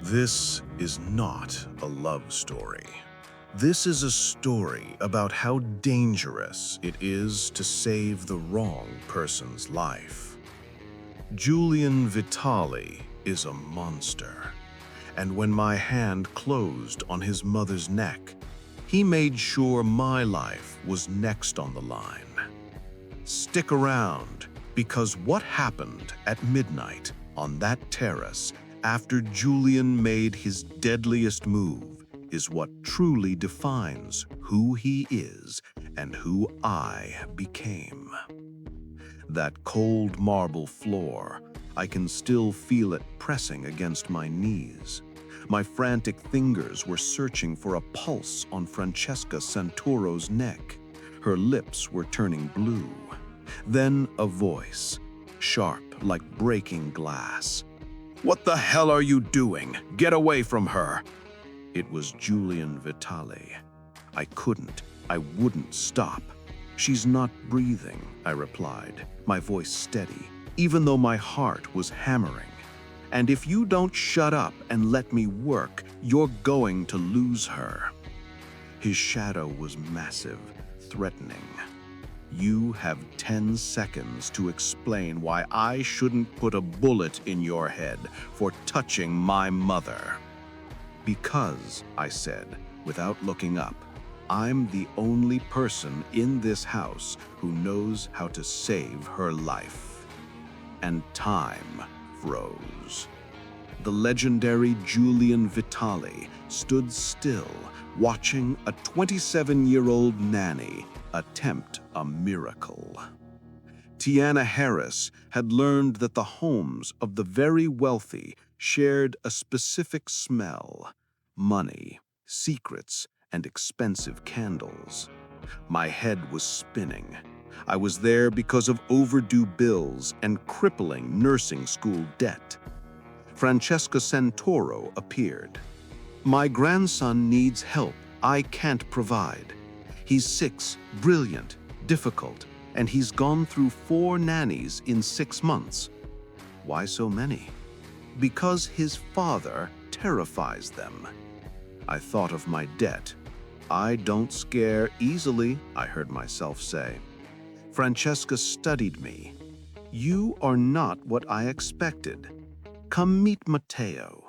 This is not a love story. This is a story about how dangerous it is to save the wrong person's life. Julian Vitali is a monster, and when my hand closed on his mother's neck, he made sure my life was next on the line. Stick around, because what happened at midnight on that terrace after Julian made his deadliest move is what truly defines who he is and who I became. That cold marble floor, I can still feel it pressing against my knees. My frantic fingers were searching for a pulse on Francesca Santoro's neck. Her lips were turning blue. Then a voice, sharp like breaking glass. "What the hell are you doing? Get away from her!" It was Julian Vitali. I wouldn't stop. "She's not breathing," I replied, my voice steady, even though my heart was hammering. "And if you don't shut up and let me work, you're going to lose her." His shadow was massive, threatening. "You have 10 seconds to explain why I shouldn't put a bullet in your head for touching my mother." "Because," I said, without looking up, "I'm the only person in this house who knows how to save her life." And time froze. The legendary Julian Vitali stood still, watching a 27-year-old Nanny attempt a miracle. Tiana Harris had learned that the homes of the very wealthy shared a specific smell: money, secrets, and expensive candles. My head was spinning. I was there because of overdue bills and crippling nursing school debt. Francesca Santoro appeared. "My grandson needs help I can't provide. He's 6, brilliant, difficult, and he's gone through 4 nannies in 6 months. Why so many? Because his father terrifies them." I thought of my debt. "I don't scare easily," I heard myself say. Francesca studied me. "You are not what I expected. Come meet Matteo."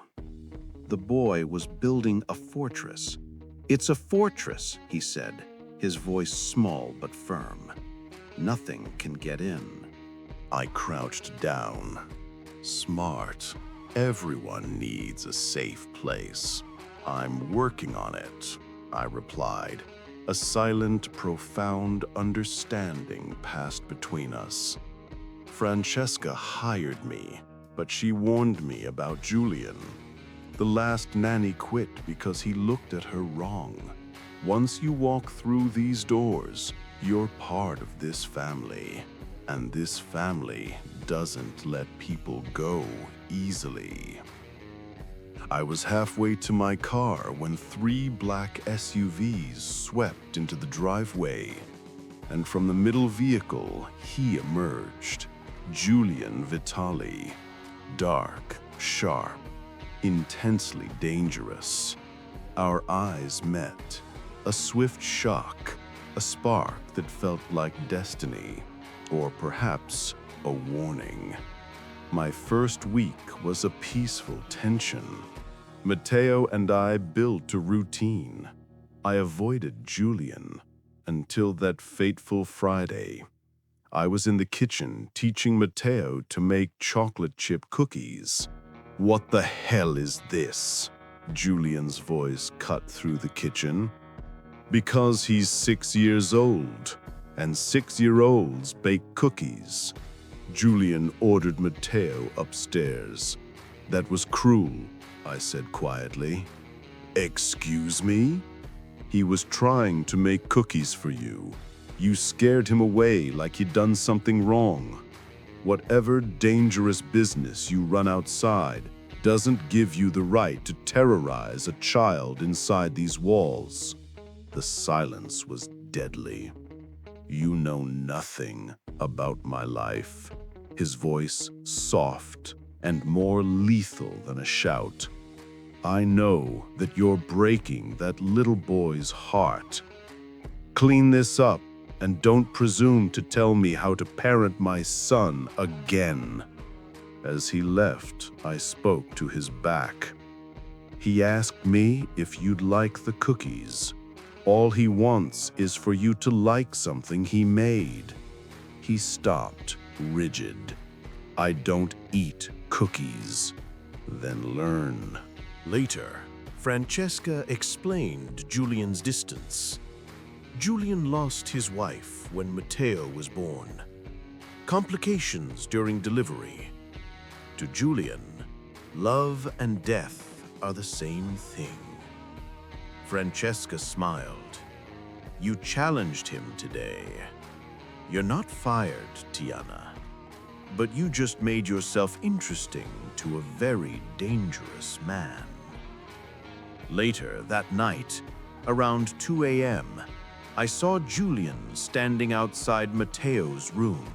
The boy was building a fortress. "It's a fortress," he said, his voice small but firm. "Nothing can get in." I crouched down. "Smart. Everyone needs a safe place. I'm working on it," I replied. A silent, profound understanding passed between us. Francesca hired me, but she warned me about Julian. The last nanny quit because he looked at her wrong. Once you walk through these doors, you're part of this family. And this family doesn't let people go easily. I was halfway to my car when 3 black SUVs swept into the driveway. And from the middle vehicle, he emerged. Julian Vitali. Dark, sharp, intensely dangerous. Our eyes met. A swift shock, a spark that felt like destiny, or perhaps a warning. My first week was a peaceful tension. Matteo and I built a routine. I avoided Julian until that fateful Friday. I was in the kitchen teaching Matteo to make chocolate chip cookies. "What the hell is this?" Julian's voice cut through the kitchen. "Because he's 6 years old, and 6-year-olds bake cookies." Julian ordered Matteo upstairs. "That was cruel," I said quietly. "Excuse me?" "He was trying to make cookies for you. You scared him away like he'd done something wrong. Whatever dangerous business you run outside doesn't give you the right to terrorize a child inside these walls." The silence was deadly. "You know nothing about my life." His voice soft and more lethal than a shout. I know that you're breaking that little boy's heart. Clean this up and don't presume to tell me how to parent my son again." As he left, I spoke to his back. He asked me if you'd like the cookies. All he wants is for you to like something he made. He stopped, rigid. "I don't eat cookies." "Then learn." Later, Francesca explained Julian's distance. Julian lost his wife when Matteo was born. Complications during delivery. To Julian, love and death are the same thing. Francesca smiled. "You challenged him today. You're not fired, Tiana, but you just made yourself interesting to a very dangerous man." Later that night, around 2 a.m., I saw Julian standing outside Matteo's room.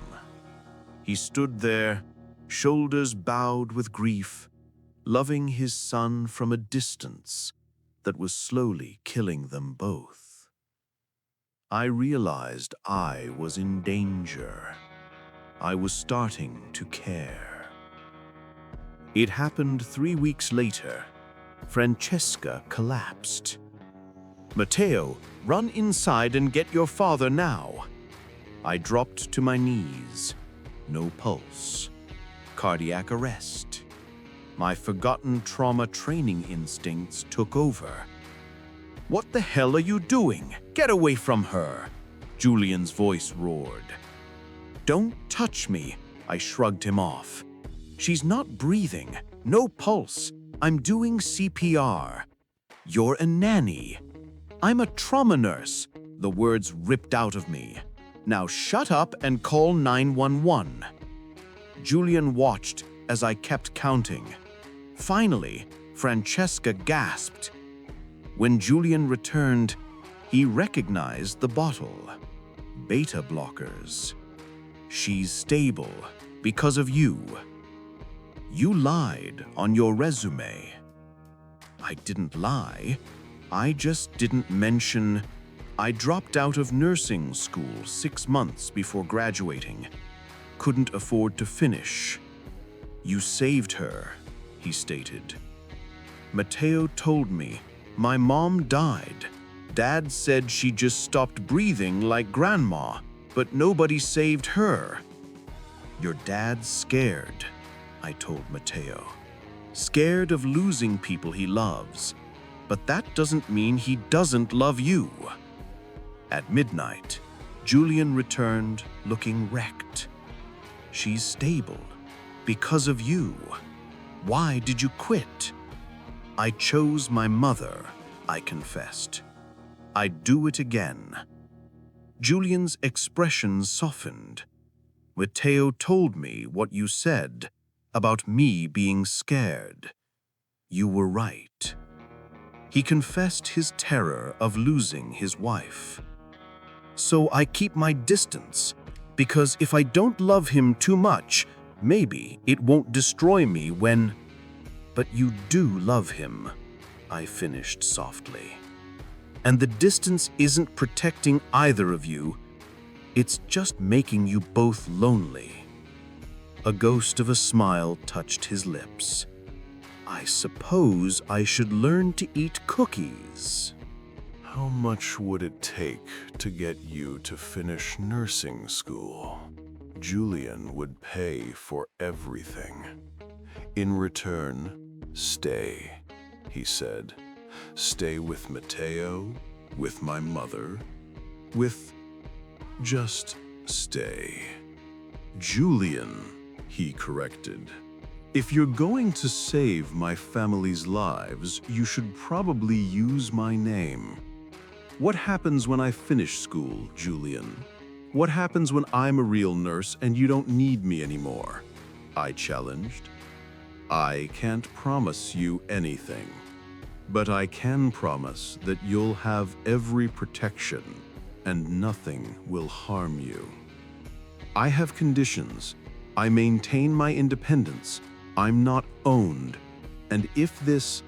He stood there, shoulders bowed with grief, loving his son from a distance that was slowly killing them both. I realized I was in danger. I was starting to care. It happened 3 weeks later. Francesca collapsed. "Matteo, run inside and get your father now." I dropped to my knees. No pulse. Cardiac arrest. My forgotten trauma training instincts took over. "What the hell are you doing? Get away from her!" Julian's voice roared. "Don't touch me," I shrugged him off. "She's not breathing. No pulse. I'm doing CPR. You're a nanny." "I'm a trauma nurse," the words ripped out of me. "Now shut up and call 911. Julian watched as I kept counting. Finally, Francesca gasped. When Julian returned, he recognized the bottle. Beta blockers. "She's stable because of you. You lied on your resume." I didn't lie. I just didn't mention I dropped out of nursing school 6 months before graduating. Couldn't afford to finish. "You saved her," he stated. "Matteo told me my mom died. Dad said she just stopped breathing like grandma, but nobody saved her." "Your dad's scared," I told Matteo. "Scared of losing people he loves. But that doesn't mean he doesn't love you." At midnight, Julian returned looking wrecked. "She's stable because of you. Why did you quit?" "I chose my mother," I confessed. "I'd do it again." Julian's expression softened. "Matteo told me what you said about me being scared. You were right." He confessed his terror of losing his wife. "So I keep my distance, because if I don't love him too much, maybe it won't destroy me when—" "But you do love him," I finished softly. "And the distance isn't protecting either of you. It's just making you both lonely." A ghost of a smile touched his lips. "I suppose I should learn to eat cookies." How much would it take to get you to finish nursing school? Julian would pay for everything. In return, stay, he said. Stay with Matteo, with my mother, just stay. Julian, he corrected. If you're going to save my family's lives, you should probably use my name. What happens when I finish school, Julian? What happens when I'm a real nurse and you don't need me anymore? I challenged. I can't promise you anything, but I can promise that you'll have every protection and nothing will harm you. I have conditions. I maintain my independence. I'm not owned. And if this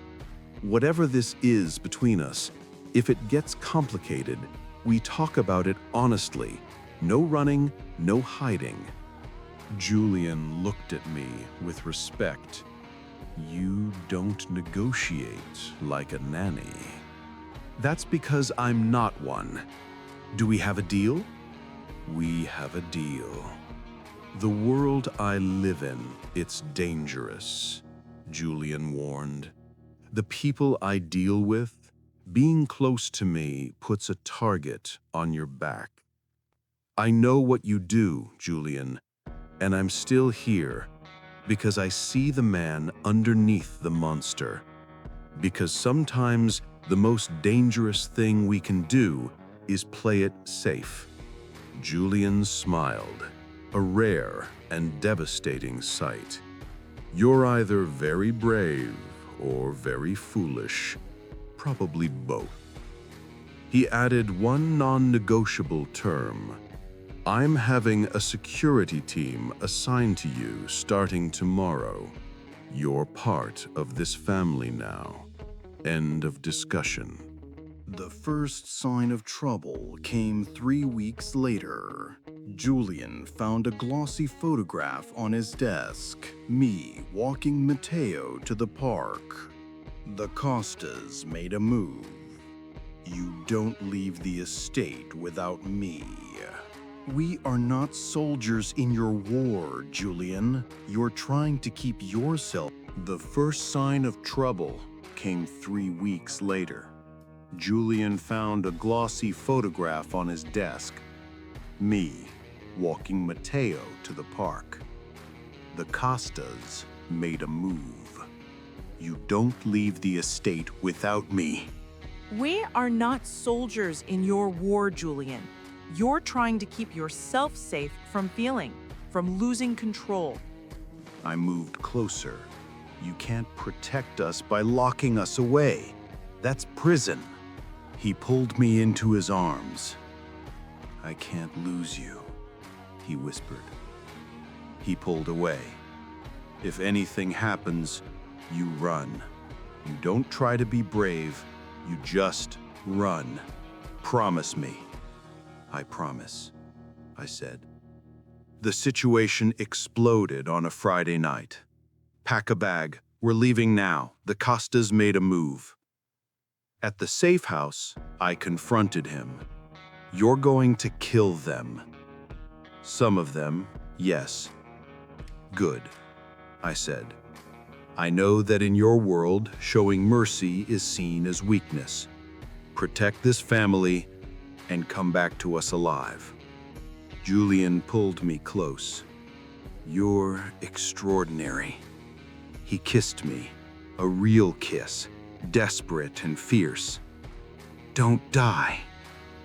Whatever this is between us, if it gets complicated, we talk about it honestly. No running, no hiding. Julian looked at me with respect. You don't negotiate like a nanny. That's because I'm not one. Do we have a deal? We have a deal. The world I live in, it's dangerous, Julian warned. The people I deal with, being close to me puts a target on your back. I know what you do, Julian, and I'm still here because I see the man underneath the monster. Because sometimes the most dangerous thing we can do is play it safe. Julian smiled, a rare and devastating sight. You're either very brave or very foolish, probably both. He added one non-negotiable term. I'm having a security team assigned to you starting tomorrow. You're part of this family now. End of discussion. The first sign of trouble came 3 weeks later. Julian found a glossy photograph on his desk, me walking Mateo to the park. The Costas made a move. You don't leave the estate without me. We are not soldiers in your war, Julian. You're trying to keep yourself. The first sign of trouble came 3 weeks later. Julian found a glossy photograph on his desk. Me, walking Mateo to the park. The Costas made a move. You don't leave the estate without me. We are not soldiers in your war, Julian. You're trying to keep yourself safe from losing control. I moved closer. You can't protect us by locking us away. That's prison. He pulled me into his arms. I can't lose you, he whispered. He pulled away. If anything happens, you run. You don't try to be brave, you just run. Promise me. I promise, I said. The situation exploded on a Friday night. Pack a bag. We're leaving now. The Costas made a move. At the safe house, I confronted him. You're going to kill them. Some of them, yes. Good, I said. I know that in your world, showing mercy is seen as weakness. Protect this family and come back to us alive. Julian pulled me close. You're extraordinary. He kissed me, a real kiss, desperate and fierce. Don't die,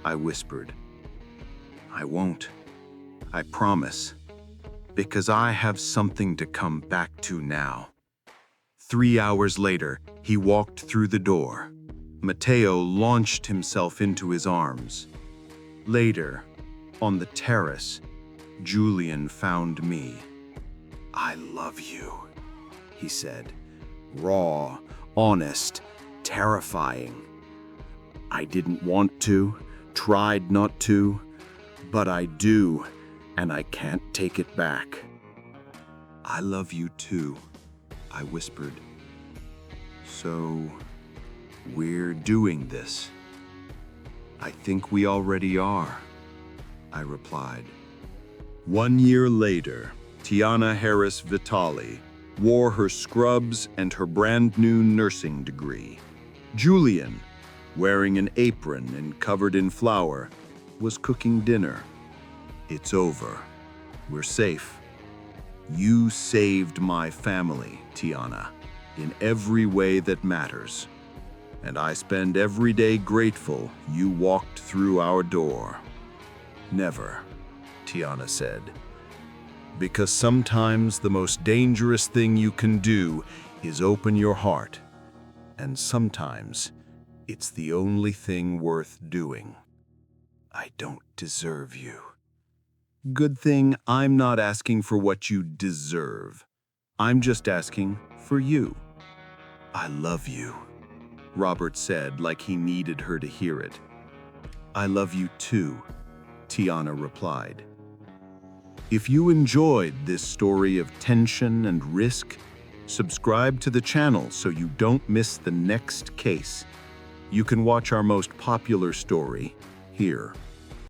I whispered. I won't. I promise. Because I have something to come back to now. 3 hours later, he walked through the door. Mateo launched himself into his arms. Later, on the terrace, Julian found me. I love you, he said. Raw, honest, terrifying. I didn't want to, tried not to, but I do, and I can't take it back. I love you too, I whispered. So, we're doing this. I think we already are, I replied. 1 year later, Tiana Harris Vitali wore her scrubs and her brand new nursing degree. Julian, wearing an apron and covered in flour, was cooking dinner. It's over. We're safe. You saved my family, Tiana, in every way that matters. And I spend every day grateful you walked through our door. Never, Tiana said. Because sometimes the most dangerous thing you can do is open your heart. And sometimes it's the only thing worth doing. I don't deserve you. Good thing I'm not asking for what you deserve. I'm just asking for you. I love you. Robert said like he needed her to hear it. "I love you too," Tiana replied. If you enjoyed this story of tension and risk, subscribe to the channel so you don't miss the next case. You can watch our most popular story here.